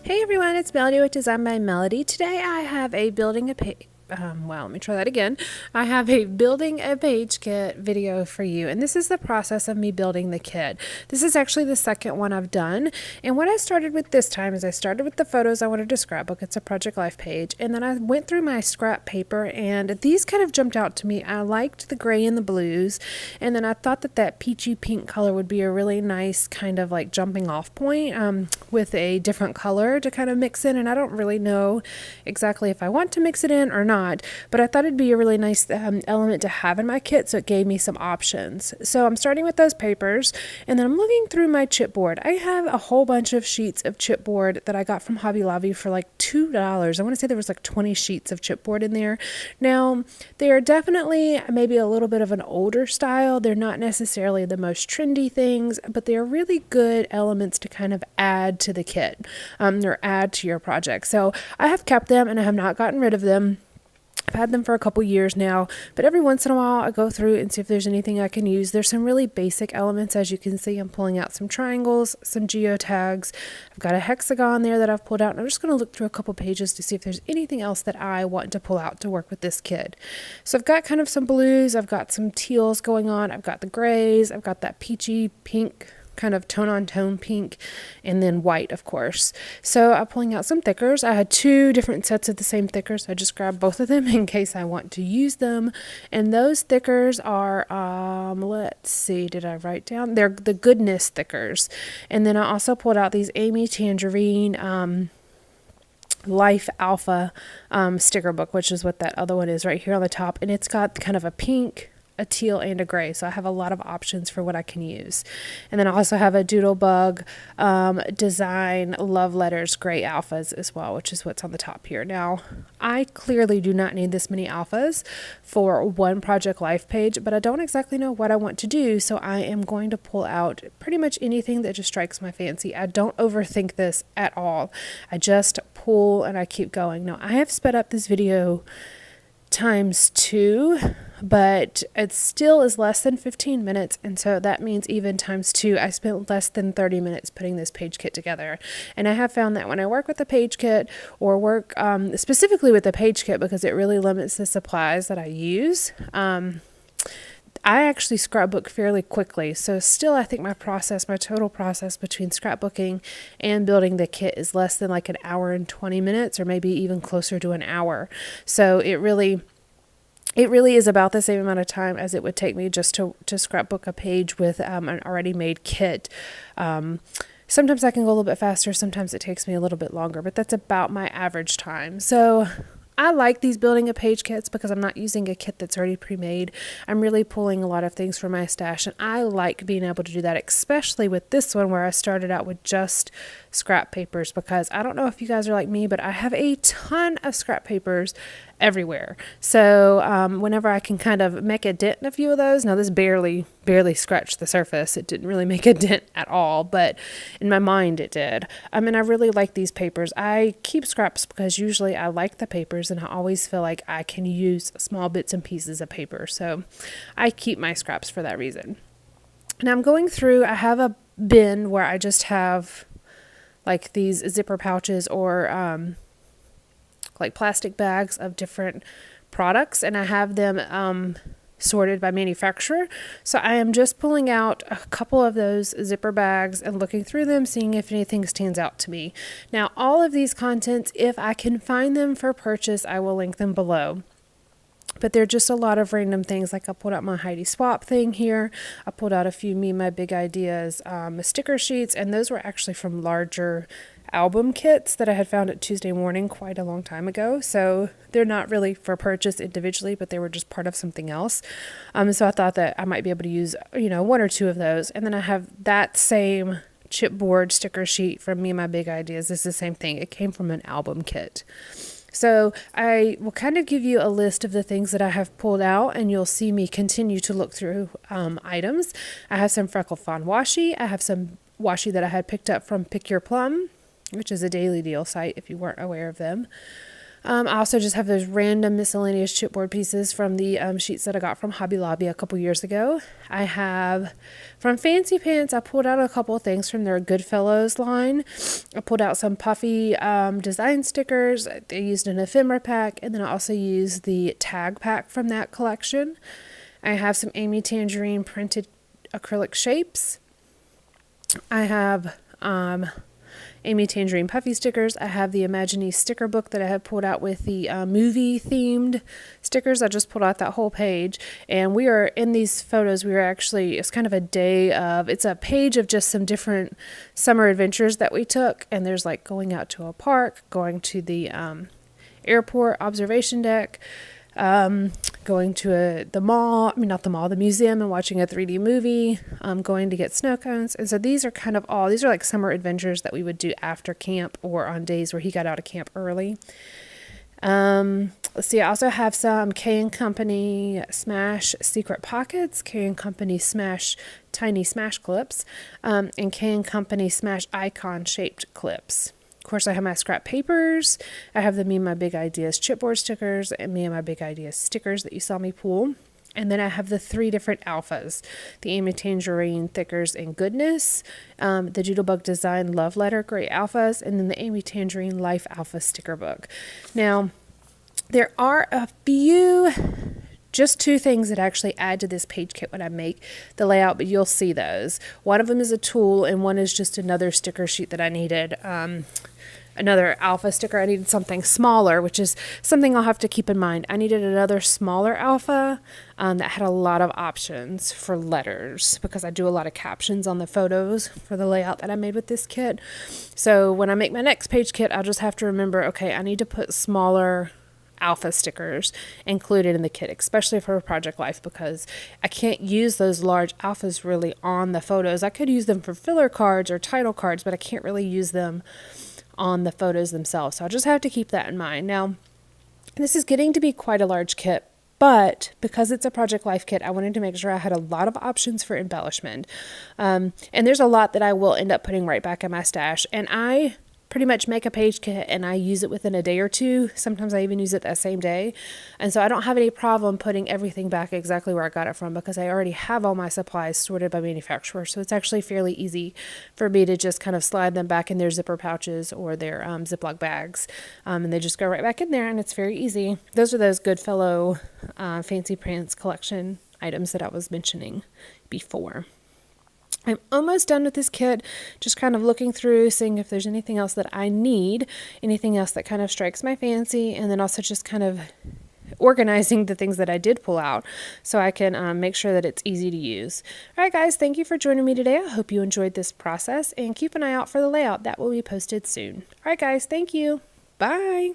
Hey everyone, it's Melody with Design by Melody. Today I have a building a page. Let me try that again. I have a building a page kit video for you, and this is the process of me building the kit. This is actually the second one I've done, and what I started with this time is I started with the photos I wanted to scrapbook. It's a Project Life page, and then I went through my scrap paper, and these kind of jumped out to me. I liked the gray and the blues, and then I thought that peachy pink color would be a really nice kind of like jumping off point with a different color to kind of mix in, and I don't really know exactly if I want to mix it in or not. But I thought it'd be a really nice element to have in my kit, so it gave me some options. So I'm starting with those papers, and then I'm looking through my chipboard. I have a whole bunch of sheets of chipboard that I got from Hobby Lobby for like $2. I want to say there was like 20 sheets of chipboard in there. Now, they are definitely maybe a little bit of an older style. They're not necessarily the most trendy things, but they are really good elements to kind of add to the kit or add to your project. So I have kept them and I have not gotten rid of them. I've had them for a couple years now, but every once in a while I go through and see if there's anything I can use. There's some really basic elements. As you can see, I'm pulling out some triangles, some geotags. I've got a hexagon there that I've pulled out, and I'm just going to look through a couple pages to see if there's anything else that I want to pull out to work with this kit. So I've got kind of some blues, I've got some teals going on, I've got the grays, I've got that peachy pink kind of tone on tone pink, and then white, of course. So I'm pulling out some thickers. I had two different sets of the same thickers. I just grabbed both of them in case I want to use them. And those thickers are, let's see, did I write down? They're the Goodness thickers. And then I also pulled out these Amy Tangerine Life Alpha sticker book, which is what that other one is right here on the top. And it's got kind of a pink, a teal, and a gray, so I have a lot of options for what I can use. And then I also have a Doodlebug design love letters gray alphas as well, which is what's on the top here. Now, I clearly do not need this many alphas for one Project Life page, but I don't exactly know what I want to do, so I am going to pull out pretty much anything that just strikes my fancy. I don't overthink this at all. I just pull and I keep going. Now, I have sped up this video times 2, but it still is less than 15 minutes, and so that means even times 2 I spent less than 30 minutes putting this page kit together. And I have found that when I work with the page kit or work specifically with the page kit, because it really limits the supplies that I use, I actually scrapbook fairly quickly. So still, I think my total process between scrapbooking and building the kit is less than like an hour and 20 minutes, or maybe even closer to an hour. So it really is about the same amount of time as it would take me just to scrapbook a page with an already made kit. Sometimes I can go a little bit faster, sometimes it takes me a little bit longer, but that's about my average time. So I like these building a page kits because I'm not using a kit that's already pre-made. I'm really pulling a lot of things from my stash, and I like being able to do that, especially with this one where I started out with just scrap papers, because I don't know if you guys are like me, but I have a ton of scrap papers everywhere. So whenever I can kind of make a dent in a few of those, now this barely scratched the surface. It didn't really make a dent at all, but in my mind it did. I really like these papers. I keep scraps because usually I like the papers, and I always feel like I can use small bits and pieces of paper. So I keep my scraps for that reason. And I'm going through, I have a bin where I just have like these zipper pouches or like plastic bags of different products, and I have them sorted by manufacturer. So I am just pulling out a couple of those zipper bags and looking through them, seeing if anything stands out to me. Now, all of these contents, if I can find them for purchase, I will link them below. But they're just a lot of random things. Like I pulled out my Heidi Swap thing here. I pulled out a few Me My Big Ideas sticker sheets, and those were actually from larger album kits that I had found at Tuesday Morning quite a long time ago. So they're not really for purchase individually, but they were just part of something else. So I thought that I might be able to use, one or two of those. And then I have that same chipboard sticker sheet from Me My Big Ideas. It's the same thing. It came from an album kit. So I will kind of give you a list of the things that I have pulled out, and you'll see me continue to look through items. I have some Freckle Fawn washi. I have some washi that I had picked up from Pick Your Plum, which is a daily deal site if you weren't aware of them. I also just have those random miscellaneous chipboard pieces from the sheets that I got from Hobby Lobby a couple years ago. I have from Fancy Pants, I pulled out a couple of things from their Goodfellows line. I pulled out some puffy design stickers. I used an ephemera pack, and then I also used the tag pack from that collection. I have some Amy Tangerine printed acrylic shapes. I have Amy Tangerine puffy stickers. I have the Imaginee sticker book that I had pulled out with the movie themed stickers. I just pulled out that whole page, and we are in these photos. We are actually, it's kind of a day of, it's a page of just some different summer adventures that we took. And there's like going out to a park, going to the airport observation deck, going to the museum and watching a 3D movie, going to get snow cones. And so these are these are like summer adventures that we would do after camp or on days where he got out of camp early. Let's see, I also have some K & Company Smash Secret Pockets, K & Company Smash Tiny Smash Clips, and K & Company Smash Icon Shaped Clips. Of course, I have my scrap papers. I have the Me and My Big Ideas chipboard stickers and Me and My Big Ideas stickers that you saw me pull. And then I have the 3 different alphas, the Amy Tangerine Thickers and Goodness, the Doodlebug Design Love Letter Gray Alphas, and then the Amy Tangerine Life Alpha sticker book. Now, there are a few, just 2 things that actually add to this page kit when I make the layout, but you'll see those. One of them is a tool, and one is just another sticker sheet that I needed. Another alpha sticker. I needed something smaller, which is something I'll have to keep in mind. I needed another smaller alpha that had a lot of options for letters, because I do a lot of captions on the photos for the layout that I made with this kit. So when I make my next page kit, I'll just have to remember, okay, I need to put smaller alpha stickers included in the kit, especially for Project Life, because I can't use those large alphas really on the photos. I could use them for filler cards or title cards, but I can't really use them on the photos themselves. So I'll just have to keep that in mind. Now, this is getting to be quite a large kit, but because it's a Project Life kit, I wanted to make sure I had a lot of options for embellishment. And there's a lot that I will end up putting right back in my stash. And I pretty much make a page kit and I use it within a day or 2. Sometimes I even use it that same day. And so I don't have any problem putting everything back exactly where I got it from, because I already have all my supplies sorted by manufacturer. So it's actually fairly easy for me to just kind of slide them back in their zipper pouches or their Ziploc bags. And they just go right back in there, and it's very easy. Those are those Goodfellow Fancy Pants collection items that I was mentioning before. I'm almost done with this kit, just kind of looking through, seeing if there's anything else that I need, anything else that kind of strikes my fancy, and then also just kind of organizing the things that I did pull out so I can make sure that it's easy to use. All right, guys, thank you for joining me today. I hope you enjoyed this process, and keep an eye out for the layout. That will be posted soon. All right, guys, thank you. Bye.